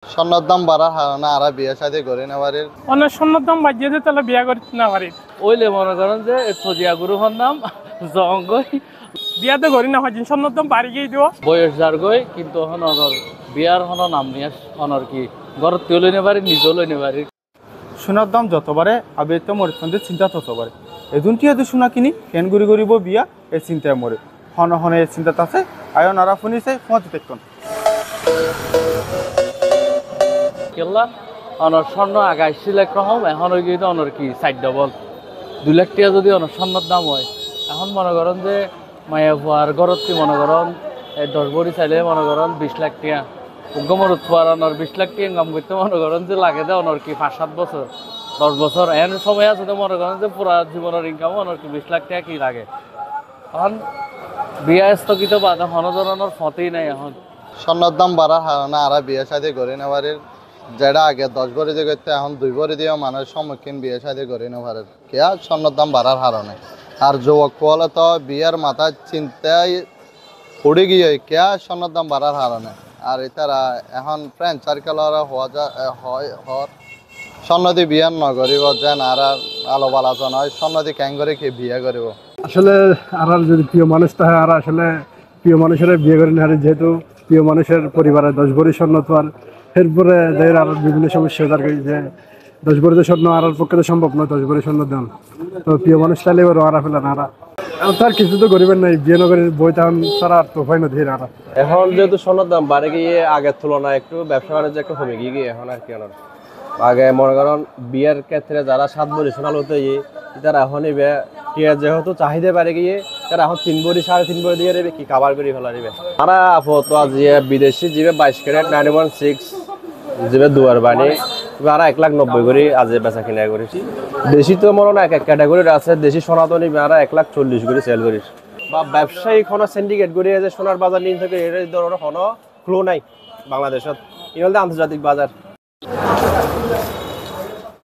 স্বর্ণের দাম বাড়ার কারণে আর বিয়ে শাদী করি না বাড়ির অনেক স্বর্ণের দাম বাড়িয়ে দিয়ে তাহলে বিয়া করতে না পারি ওইলে মনে করেন যে সজিয়া গুরুহর নাম জঙ্গই বিয়াতে করি না হয় স্বর্ণের দাম বাড়ি গিয়ে দিব বয়স যার গই কিন্তু হন অনর বিয়ার হন নাম নিয়ে অনর কি ঘরত তুলে নিতে পারি নিজেও লইতে পারি সোনার দাম যতবারে আবে তো মরিচন্দের চিন্তা ততবারে এজনটি এত সোনা কিনি কেন গুড়ি গরিব বিয়া এই চিন্তায় মরে হন হনে এই চিন্তা আছে আয়ন আরা শুনিছে ফোঁতে দেখুন কেলা অনর স্বর্ণ আগে আসছিল একরকম এখন ওই গিয়ে অনর কি 60 ডবল 2 লাখ টাকা যদি অনর স্বর্ণের দাম হয় এখন মনে করেন যে মায়া ভুয়ার ঘরত কি মনে করেন 10 ভরি চাইলে মনে করেন 20 লাখ টাকা গমর উৎপার অনর 20 লাখ টাকা ইনকাম করতে মনে করেন যে লাগে দেয় অনর কি 5-7 বছর 10 বছর এন সময় আছে তো মনে করেন যে পুরা জীবনের ইনকাম অনর কি 20 লাখ টাকা কি লাগে এখন বিয়া স্থগিত বাদ এখন ধরনের ফতেই নাই এখন স্বর্ণের দাম বাড়ার কারণে আর বিয়ে শাদী করি না বাড়ির যেটা আগে 10 ভরি দিয়ে করতে এখন 2 ভরি দিয়ে মানুষ সম্মুখীন বিয়ে শাদী করি না পারে কে স্বর্ণের দাম বাড়ার কারণে আর যুবক বলে তো বিয়ের মাথায় চিন্তায় পড়ে গিয়ে কে স্বর্ণের দাম বাড়ার কারণে আর এটারা এখন ফ্রেন্ড সার্কেল হওয়া যায় হর স্বর্ণ দিয়ে বিয়ে নগরিব যেন আর আলো বালাচন হয় স্বর্ণ দিয়ে ক্যাং করে কি বিয়ে করিব আসলে আর যদি প্রিয় মানুষটা হয় আর আসলে প্রিয় মানুষের বিয়ে করে না যেহেতু প্রিয় মানুষের পরিবারে 10 ভরি স্বর্ণ তো আর এরপরে যাই আর বিভিন্ন সমস্যা তার যে 10 ভরি স্বর্ণ আর পক্ষে তো সম্ভব নয় 10 ভরি স্বর্ণ দাম তো প্রিয় মানুষ চাইলে এবার আর ফেলে না তার কিছু তো গরিবের নাই বিয়ে নগরের বই তখন তারা আর তো হয় না ধীর আর এখন যেহেতু সোনার দাম বাড়ে গিয়ে আগের তুলনায় একটু ব্যবসা বাণিজ্য একটু কমে গিয়ে এখন আর কি আগে মনে করেন বিয়ের ক্ষেত্রে যারা 7 ভরি সোনা লতে গিয়ে তারা এখনই যেহেতু চাহিদা বাড়ে গিয়ে তারা এখন 3 ভরি 3.5 ভরি দিয়ে দেবে কি কাবার করে ফেলা দিবে তারা আপাতত যে বিদেশি জিবে 22 ক্যারেট 916 জিবে দুয়ার বানি আর 1,90,000 করে আজ বেচা কিনা করেছি দেশি তো মনে হয় এক ক্যাটাগরির আছে দেশি সনাতনী আর 1,40,000 করে সেল করিস বা ব্যবসায়িক কোনো সিন্ডিকেট করে যে সোনার বাজার নিয়ে থেকে এর ধরনের কোনো ফ্লো নাই বাংলাদেশত এগুলো আন্তর্জাতিক বাজার